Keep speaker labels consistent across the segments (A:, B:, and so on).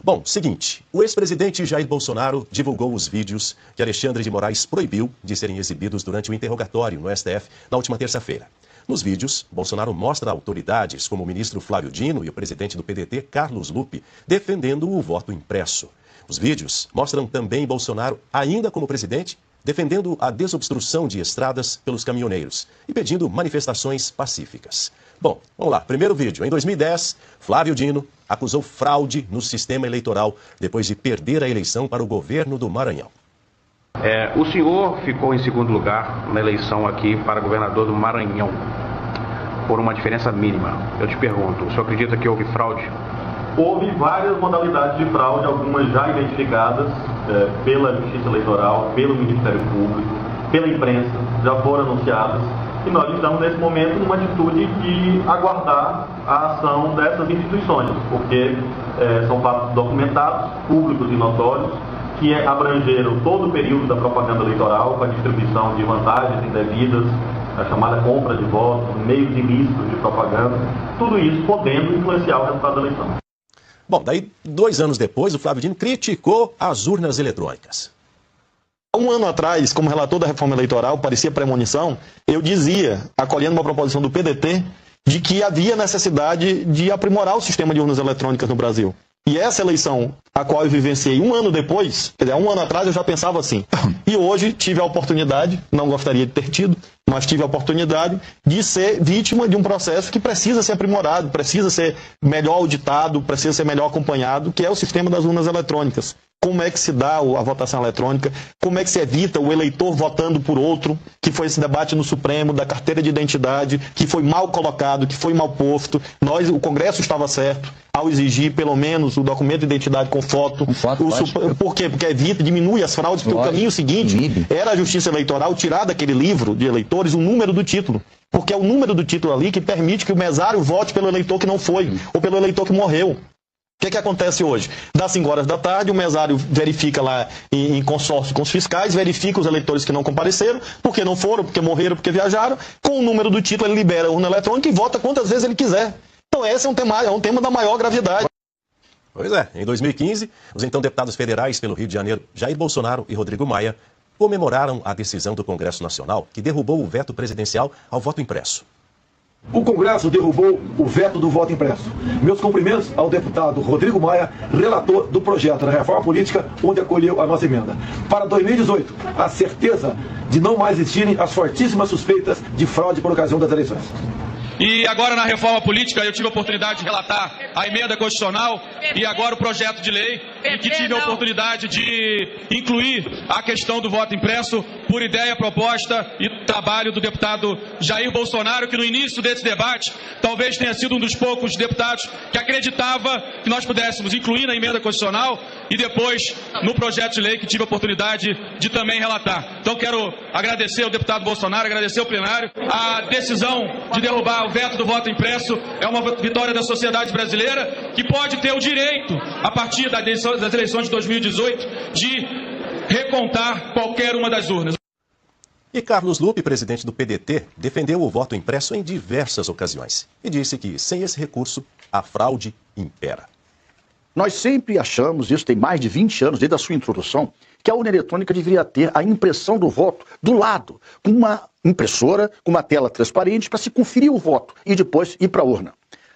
A: Bom, seguinte, o ex-presidente Jair Bolsonaro divulgou os vídeos que Alexandre de Moraes proibiu de serem exibidos durante o interrogatório no STF na última terça-feira. Nos vídeos, Bolsonaro mostra autoridades como o ministro Flávio Dino e o presidente do PDT, Carlos Lupe, defendendo o voto impresso. Os vídeos mostram também Bolsonaro, ainda como presidente, defendendo a desobstrução de estradas pelos caminhoneiros e pedindo manifestações pacíficas. Bom, vamos lá. Primeiro vídeo. Em 2010, Flávio Dino acusou fraude no sistema eleitoral depois de perder a eleição para o governo do Maranhão.
B: O senhor ficou em segundo lugar na eleição aqui para governador do Maranhão, por uma diferença mínima. Eu te pergunto, o senhor acredita que houve fraude?
C: Houve várias modalidades de fraude, algumas já identificadas pela Justiça Eleitoral, pelo Ministério Público, pela imprensa, já foram anunciadas. E nós estamos, nesse momento, numa atitude de aguardar a ação dessas instituições, porque são fatos documentados, públicos e notórios, que abrangeram todo o período da propaganda eleitoral, com a distribuição de vantagens indevidas, a chamada compra de votos, meios ilícitos de propaganda, tudo isso podendo influenciar o resultado da eleição.
A: Bom, daí 2 anos depois, o Flávio Dino criticou as urnas eletrônicas.
D: Um ano atrás, como relator da reforma eleitoral, parecia premonição, eu dizia, acolhendo uma proposição do PDT, de que havia necessidade de aprimorar o sistema de urnas eletrônicas no Brasil. E essa eleição, a qual eu vivenciei 1 ano depois, quer dizer, 1 ano atrás eu já pensava assim. E hoje tive a oportunidade, não gostaria de ter tido, mas tive a oportunidade de ser vítima de um processo que precisa ser aprimorado, precisa ser melhor auditado, precisa ser melhor acompanhado, que é o sistema das urnas eletrônicas. Como é que se dá a votação eletrônica, como é que se evita o eleitor votando por outro, que foi esse debate no Supremo da carteira de identidade, que foi mal colocado, que foi mal posto. O Congresso estava certo ao exigir pelo menos o documento de identidade com foto. Por quê? Porque evita, diminui as fraudes, porque o caminho seguinte era a Justiça Eleitoral tirar daquele livro de eleitores o número do título. Porque é o número do título ali que permite que o mesário vote pelo eleitor que não foi, ou pelo eleitor que morreu. O que acontece hoje? Das 5 horas da tarde, o mesário verifica lá em consórcio com os fiscais, verifica os eleitores que não compareceram, porque não foram, porque morreram, porque viajaram. Com o número do título, ele libera a urna eletrônica e vota quantas vezes ele quiser. Então esse é um tema da maior gravidade.
A: Pois é, em 2015, os então deputados federais pelo Rio de Janeiro, Jair Bolsonaro e Rodrigo Maia, comemoraram a decisão do Congresso Nacional que derrubou o veto presidencial ao voto impresso.
E: O Congresso derrubou o veto do voto impresso. Meus cumprimentos ao deputado Rodrigo Maia, relator do projeto da reforma política, onde acolheu a nossa emenda. Para 2018, a certeza de não mais existirem as fortíssimas suspeitas de fraude por ocasião das eleições.
F: E agora na reforma política eu tive a oportunidade de relatar a emenda constitucional e agora o projeto de lei em que tive a oportunidade de incluir a questão do voto impresso por ideia, proposta e trabalho do deputado Jair Bolsonaro, que no início desse debate talvez tenha sido um dos poucos deputados que acreditava que nós pudéssemos incluir na emenda constitucional e depois no projeto de lei que tive a oportunidade de também relatar. Então quero agradecer ao deputado Bolsonaro, agradecer ao plenário. A decisão de derrubar o veto do voto impresso é uma vitória da sociedade brasileira que pode ter o direito, a partir das eleições de 2018, de recontar qualquer uma das urnas.
A: E Carlos Lupe, presidente do PDT, defendeu o voto impresso em diversas ocasiões e disse que, sem esse recurso, a fraude impera.
G: Nós sempre achamos, isso tem mais de 20 anos, desde a sua introdução, que a urna eletrônica deveria ter a impressão do voto do lado, com uma impressora, com uma tela transparente, para se conferir o voto e depois ir para a urna.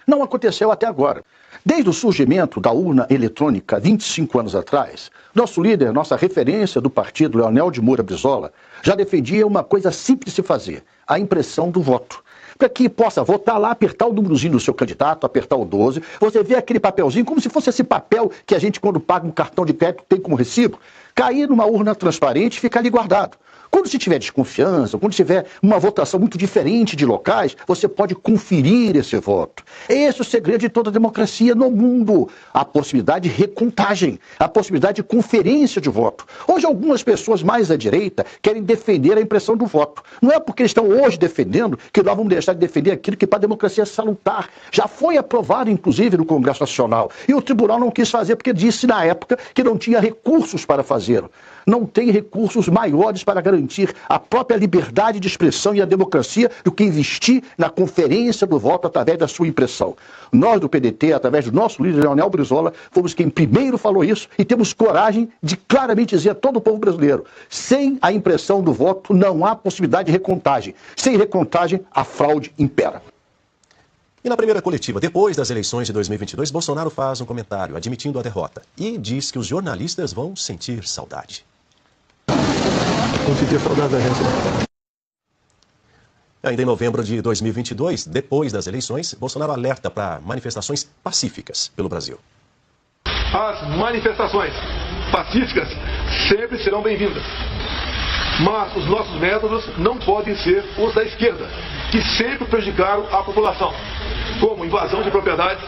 G: Não aconteceu até agora. Desde o surgimento da urna eletrônica, 25 anos atrás, nosso líder, nossa referência do partido, Leonel de Moura Brizola, já defendia uma coisa simples de se fazer, a impressão do voto. Para que possa votar lá, apertar o númerozinho do seu candidato, apertar o 12, você vê aquele papelzinho, como se fosse esse papel que a gente, quando paga um cartão de crédito, tem como recibo, cair numa urna transparente e ficar ali guardado. Quando se tiver desconfiança, quando tiver uma votação muito diferente de locais, você pode conferir esse voto. Esse é o segredo de toda a democracia no mundo. A possibilidade de recontagem, a possibilidade de conferência de voto. Hoje algumas pessoas mais à direita querem defender a impressão do voto. Não é porque eles estão hoje defendendo que nós vamos deixar de defender aquilo que para a democracia é salutar. Já foi aprovado, inclusive, no Congresso Nacional. E o tribunal não quis fazer porque disse na época que não tinha recursos para fazê-lo. Não tem recursos maiores para garantir garantir a própria liberdade de expressão e a democracia do que investir na conferência do voto através da sua impressão. Nós do PDT, através do nosso líder Leonel Brizola, fomos quem primeiro falou isso e temos coragem de claramente dizer a todo o povo brasileiro: sem a impressão do voto não há possibilidade de recontagem. Sem recontagem, a fraude impera.
A: E na primeira coletiva, depois das eleições de 2022, Bolsonaro faz um comentário admitindo a derrota e diz que os jornalistas vão sentir saudade.
D: Vão sentir saudade da gente.
A: Ainda em novembro de 2022, depois das eleições, Bolsonaro alerta para manifestações pacíficas pelo Brasil.
E: As manifestações pacíficas sempre serão bem-vindas. Mas os nossos métodos não podem ser os da esquerda, que sempre prejudicaram a população, como invasão de propriedades,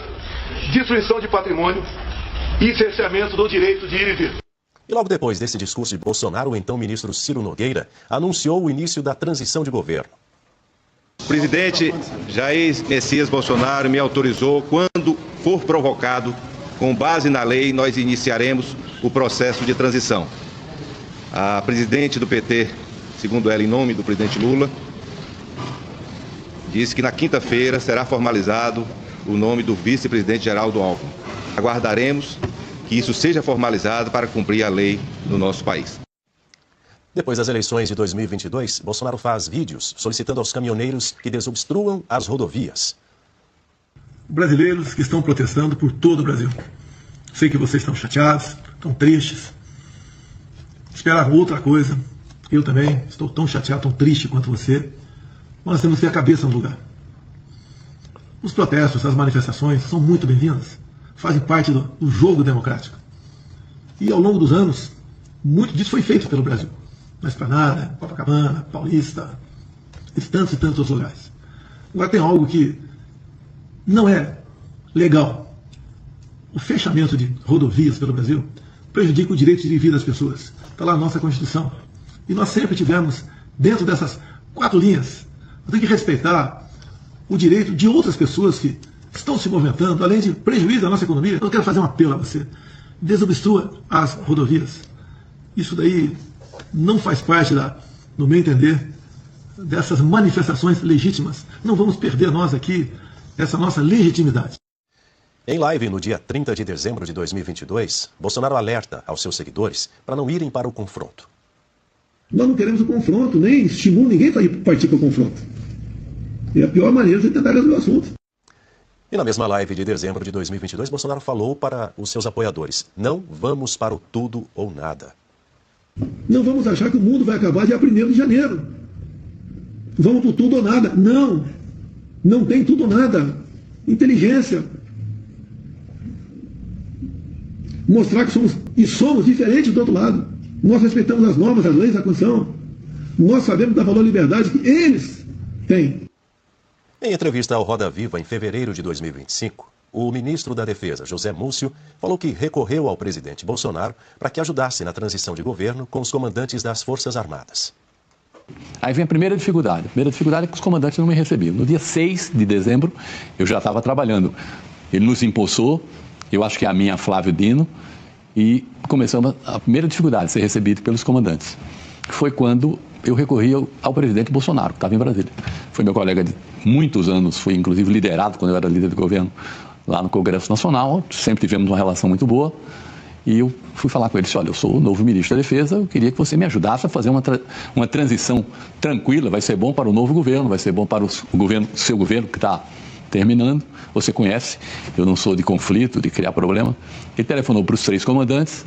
E: destruição de patrimônio e cerceamento do direito de ir e vir.
A: E logo depois desse discurso de Bolsonaro, o então ministro Ciro Nogueira anunciou o início da transição de governo.
H: O presidente Jair Messias Bolsonaro me autorizou, quando for provocado, com base na lei, nós iniciaremos o processo de transição. A presidente do PT, segundo ela, em nome do presidente Lula, disse que na quinta-feira será formalizado o nome do vice-presidente Geraldo Alckmin. Aguardaremos que isso seja formalizado para cumprir a lei no nosso país.
A: Depois das eleições de 2022, Bolsonaro faz vídeos solicitando aos caminhoneiros que desobstruam as rodovias.
E: Brasileiros que estão protestando por todo o Brasil. Sei que vocês estão chateados, estão tristes. Esperavam outra coisa. Eu também estou tão chateado, tão triste quanto você. Mas nós temos que ter a cabeça no lugar. Os protestos, as manifestações são muito bem-vindas. Fazem parte do jogo democrático. E ao longo dos anos, muito disso foi feito pelo Brasil. Na Esplanada, Copacabana, Paulista, e tantos outros lugares. Agora tem algo que não é legal. O fechamento de rodovias pelo Brasil prejudica o direito de vida das pessoas. Está lá a nossa Constituição. E nós sempre tivemos, dentro dessas 4 linhas, nós temos que respeitar o direito de outras pessoas que estão se movimentando, além de prejuízo à nossa economia. Eu quero fazer um apelo a você. Desobstrua as rodovias. Isso daí não faz parte, no meu entender, dessas manifestações legítimas. Não vamos perder nós aqui essa nossa legitimidade.
A: Em live no dia 30 de dezembro de 2022, Bolsonaro alerta aos seus seguidores para não irem para o confronto.
E: Nós não queremos o confronto, nem estimulo ninguém para partir para o confronto. É a pior maneira de tentar resolver o assunto.
A: E na mesma live de dezembro de 2022, Bolsonaro falou para os seus apoiadores: não vamos para o tudo ou nada.
E: Não vamos achar que o mundo vai acabar dia 1º de janeiro. Vamos para o tudo ou nada. Não. Não tem tudo ou nada. Inteligência. Mostrar que somos diferentes do outro lado. Nós respeitamos as normas, as leis, a Constituição. Nós sabemos da valor à liberdade que eles têm.
A: Em entrevista ao Roda Viva em fevereiro de 2025, o ministro da Defesa, José Múcio, falou que recorreu ao presidente Bolsonaro para que ajudasse na transição de governo com os comandantes das Forças Armadas.
I: Aí vem a primeira dificuldade. A primeira dificuldade é que os comandantes não me recebiam. No dia 6 de dezembro, eu já estava trabalhando. Ele nos impulsou, eu acho que a minha, Flávio Dino, e começamos a primeira dificuldade, ser recebido pelos comandantes. Foi quando eu recorri ao presidente Bolsonaro, que estava em Brasília. Foi meu colega de muitos anos, fui inclusive liderado quando eu era líder do governo lá no Congresso Nacional, sempre tivemos uma relação muito boa, e eu fui falar com ele, disse: olha, eu sou o novo ministro da Defesa, eu queria que você me ajudasse a fazer uma transição tranquila, vai ser bom para o novo governo, vai ser bom para o seu governo que está terminando, você conhece, eu não sou de conflito, de criar problema. Ele telefonou para os 3 comandantes.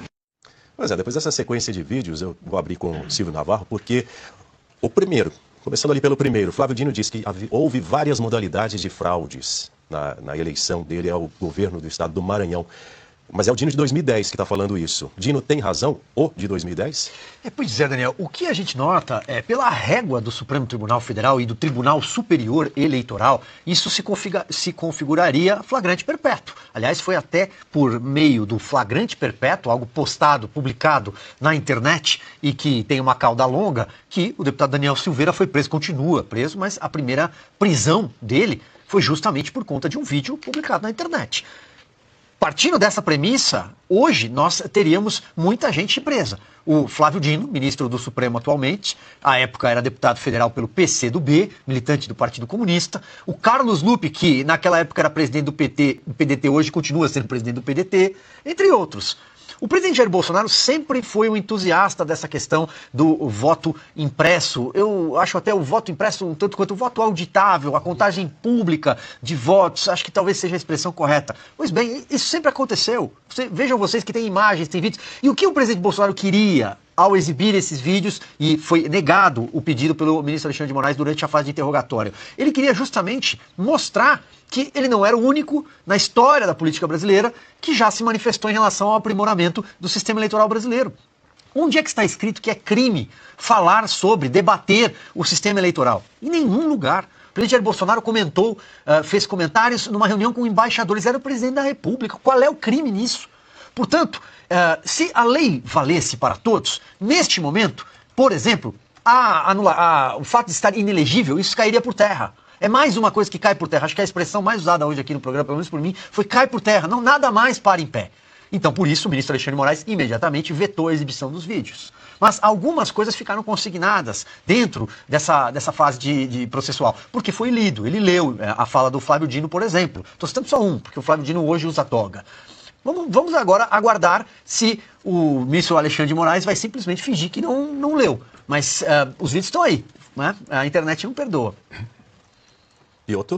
A: Pois é, depois dessa sequência de vídeos, eu vou abrir com o Silvio Navarro, porque o primeiro, começando ali pelo primeiro, Flávio Dino disse que houve várias modalidades de fraudes na eleição dele ao governo do estado do Maranhão. Mas é o Dino de 2010 que está falando isso. Dino tem razão, o de 2010?
J: Pois é, Daniel. O que a gente nota é, pela régua do Supremo Tribunal Federal e do Tribunal Superior Eleitoral, isso se configuraria flagrante perpétuo. Aliás, foi até por meio do flagrante perpétuo, algo postado, publicado na internet e que tem uma cauda longa, que o deputado Daniel Silveira foi preso, continua preso, mas a primeira prisão dele foi justamente por conta de um vídeo publicado na internet. partindo dessa premissa, hoje nós teríamos muita gente presa. O Flávio Dino, ministro do Supremo atualmente, à época era deputado federal pelo PCdoB, militante do Partido Comunista. O Carlos Lupe, que naquela época era presidente do PDT, hoje continua sendo presidente do PDT, entre outros. O presidente Jair Bolsonaro sempre foi um entusiasta dessa questão do voto impresso. Eu acho até o voto impresso um tanto quanto o voto auditável, a contagem pública de votos, acho que talvez seja a expressão correta. Pois bem, isso sempre aconteceu. Vejam vocês que tem imagens, tem vídeos. E o que o presidente Bolsonaro queria ao exibir esses vídeos, e foi negado o pedido pelo ministro Alexandre de Moraes durante a fase de interrogatório? Ele queria justamente mostrar que ele não era o único na história da política brasileira que já se manifestou em relação ao aprimoramento do sistema eleitoral brasileiro. Onde é que está escrito que é crime falar sobre, debater o sistema eleitoral? Em nenhum lugar. O presidente Jair Bolsonaro comentou, fez comentários numa reunião com embaixadores, era o presidente da República. Qual é o crime nisso? Portanto, se a lei valesse para todos, neste momento, por exemplo, o fato de estar inelegível, isso cairia por terra. É mais uma coisa que cai por terra. Acho que a expressão mais usada hoje aqui no programa, pelo menos por mim, foi cai por terra. Não, nada mais para em pé. Então, por isso, o ministro Alexandre de Moraes imediatamente vetou a exibição dos vídeos. Mas algumas coisas ficaram consignadas dentro dessa fase de processual, porque foi lido. Ele leu a fala do Flávio Dino, por exemplo. Estou citando só um, porque o Flávio Dino hoje usa toga. Vamos agora aguardar se o ministro Alexandre de Moraes vai simplesmente fingir que não leu. Mas os vídeos estão aí, né? A internet não perdoa.
A: Piotr?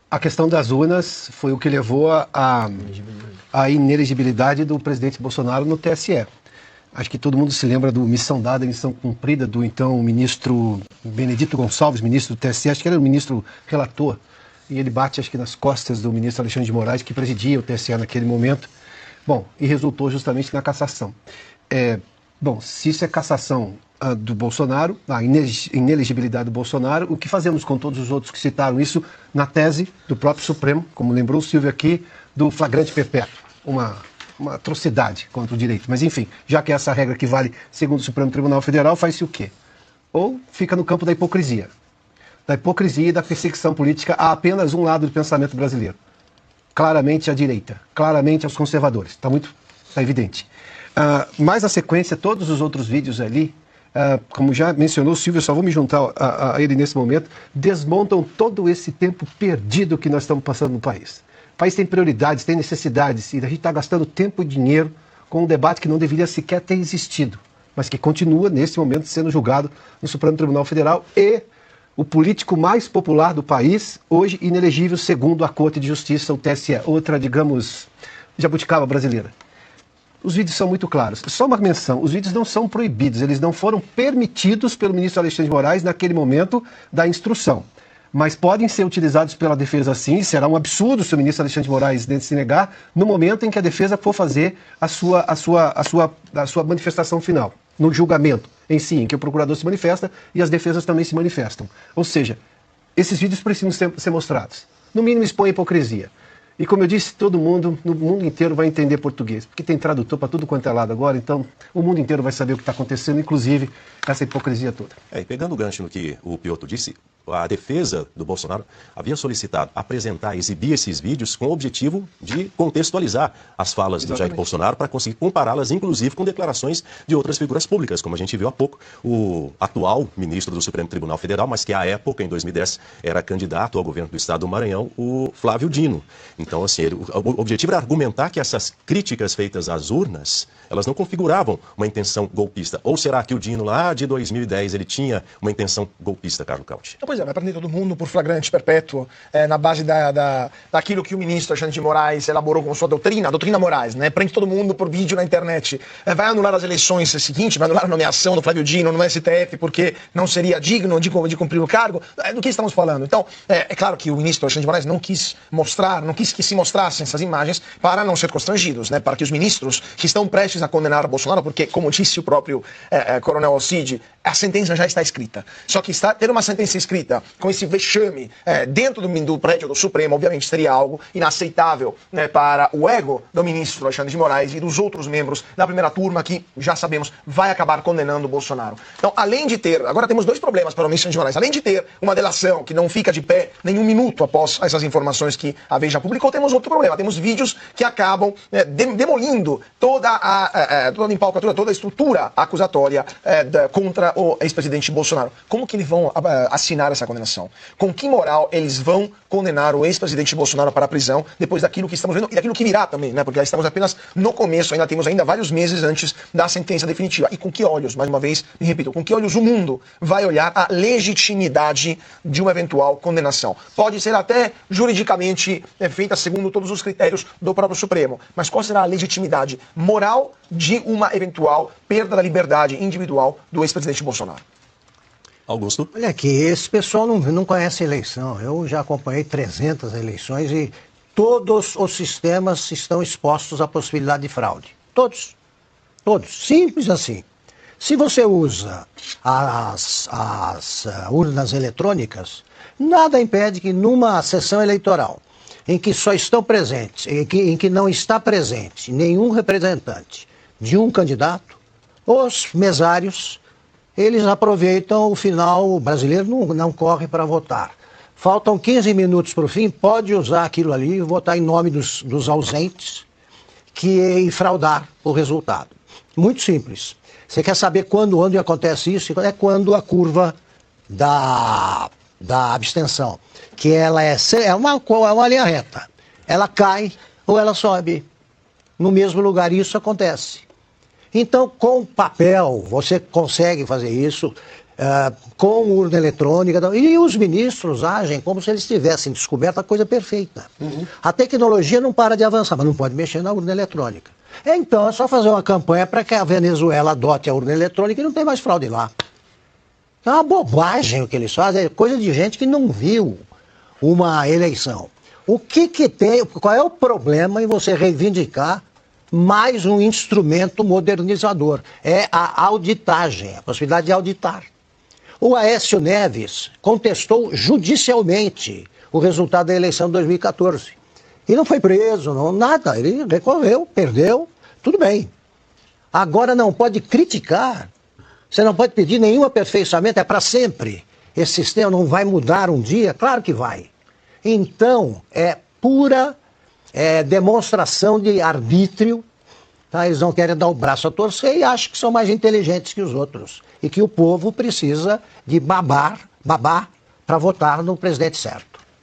K: A questão das urnas foi o que levou à inelegibilidade do presidente Bolsonaro no TSE. Acho que todo mundo se lembra do missão dada, missão cumprida do então ministro Benedito Gonçalves, ministro do TSE, acho que ele era o ministro relator, e ele bate, acho que nas costas do ministro Alexandre de Moraes, que presidia o TSE naquele momento. Bom, e resultou justamente na cassação. Bom, se isso é cassação do Bolsonaro, a inelegibilidade do Bolsonaro, o que fazemos com todos os outros que citaram isso na tese do próprio Supremo, como lembrou o Silvio aqui, do flagrante perpétuo, uma atrocidade contra o direito. Mas enfim, já que essa regra que vale segundo o Supremo Tribunal Federal, faz-se o quê? Ou fica no campo da hipocrisia e da perseguição política a apenas um lado do pensamento brasileiro. Claramente à direita, claramente aos conservadores. Está evidente. Mas na sequência, todos os outros vídeos ali, como já mencionou o Silvio, eu só vou me juntar a ele nesse momento, desmontam todo esse tempo perdido que nós estamos passando no país. O país tem prioridades, tem necessidades, e a gente está gastando tempo e dinheiro com um debate que não deveria sequer ter existido, mas que continua, nesse momento, sendo julgado no Supremo Tribunal Federal, e o político mais popular do país, hoje inelegível segundo a Corte de Justiça, o TSE, outra, digamos, jabuticaba brasileira. Os vídeos são muito claros. Só uma menção, os vídeos não são proibidos, eles não foram permitidos pelo ministro Alexandre de Moraes naquele momento da instrução. Mas podem ser utilizados pela defesa sim, será um absurdo se o ministro Alexandre de Moraes se negar, no momento em que a defesa for fazer a sua manifestação final, no julgamento em si, em que o procurador se manifesta e as defesas também se manifestam. Ou seja, esses vídeos precisam ser mostrados. No mínimo expõe a hipocrisia. E como eu disse, todo mundo, no mundo inteiro vai entender português, porque tem tradutor para tudo quanto é lado agora, então o mundo inteiro vai saber o que está acontecendo, inclusive essa hipocrisia toda.
A: E pegando o gancho no que o Piotr disse, a defesa do Bolsonaro havia solicitado apresentar, exibir esses vídeos com o objetivo de contextualizar as falas do Jair Bolsonaro para conseguir compará-las, inclusive, com declarações de outras figuras públicas, como a gente viu há pouco, o atual ministro do Supremo Tribunal Federal, mas que à época, em 2010, era candidato ao governo do estado do Maranhão, o Flávio Dino. Então, assim, o objetivo era argumentar que essas críticas feitas às urnas, elas não configuravam uma intenção golpista. Ou será que o Dino, lá de 2010, ele tinha uma intenção golpista, Carlos Cauti?
L: Pois vai prender todo mundo por flagrante perpétuo, na base daquilo que o ministro Alexandre de Moraes elaborou como sua doutrina, a doutrina Moraes, né? Prende todo mundo por vídeo na internet. Vai anular as eleições seguintes, vai anular a nomeação do Flávio Dino no STF porque não seria digno de cumprir o cargo. Do que estamos falando? Então, é claro que o ministro Alexandre de Moraes não quis mostrar, não quis que se mostrassem essas imagens para não ser constrangidos, né? Para que os ministros que estão prestes a condenar Bolsonaro, porque, como disse o próprio coronel Alcide, a sentença já está escrita. Só que ter uma sentença escrita feita com esse vexame dentro do prédio do Supremo, obviamente seria algo inaceitável, né, para o ego do ministro Alexandre de Moraes e dos outros membros da primeira turma que, já sabemos, vai acabar condenando o Bolsonaro. Então, além de ter, agora temos dois problemas para o ministro de Moraes, além de ter uma delação que não fica de pé nem um minuto após essas informações que a Veja publicou, temos outro problema, temos vídeos que acabam demolindo toda a empalcatura, toda a estrutura acusatória contra o ex-presidente Bolsonaro. Como que eles vão assinar essa condenação? Com que moral eles vão condenar o ex-presidente Bolsonaro para a prisão depois daquilo que estamos vendo e daquilo que virá também, né? Porque estamos apenas no começo, ainda temos vários meses antes da sentença definitiva. E com que olhos, mais uma vez, me repito, com que olhos o mundo vai olhar a legitimidade de uma eventual condenação? Pode ser até juridicamente feita segundo todos os critérios do próprio Supremo, mas qual será a legitimidade moral de uma eventual perda da liberdade individual do ex-presidente Bolsonaro?
A: Augusto?
J: Olha aqui, esse pessoal não conhece eleição. Eu já acompanhei 300 eleições e todos os sistemas estão expostos à possibilidade de fraude. Todos. Todos. Simples assim. Se você usa as urnas eletrônicas, nada impede que numa sessão eleitoral em que só estão presentes, em que não está presente nenhum representante de um candidato, os mesários, eles aproveitam o final, o brasileiro não corre para votar. Faltam 15 minutos para o fim, pode usar aquilo ali e votar em nome dos ausentes e fraudar o resultado. Muito simples. Você quer saber onde acontece isso? É quando a curva da abstenção, que ela é uma linha reta. Ela cai ou ela sobe. No mesmo lugar isso acontece. Então, com papel, você consegue fazer isso, com urna eletrônica, e os ministros agem como se eles tivessem descoberto a coisa perfeita. A tecnologia não para de avançar, mas não pode mexer na urna eletrônica. Então, é só fazer uma campanha para que a Venezuela adote a urna eletrônica e não tem mais fraude lá. É uma bobagem o que eles fazem, é coisa de gente que não viu uma eleição. Qual é o problema em você reivindicar mais um instrumento modernizador? É a auditagem, a possibilidade de auditar. O Aécio Neves contestou judicialmente o resultado da eleição de 2014. E não foi preso, nada. Ele recorreu, perdeu, tudo bem. Agora não pode criticar, você não pode pedir nenhum aperfeiçoamento, é para sempre. Esse sistema não vai mudar um dia? Claro que vai. Então, é pura demonstração de arbítrio. Tá? Eles não querem dar o braço a torcer e acham que são mais inteligentes que os outros. E que o povo precisa de babar para votar no presidente certo.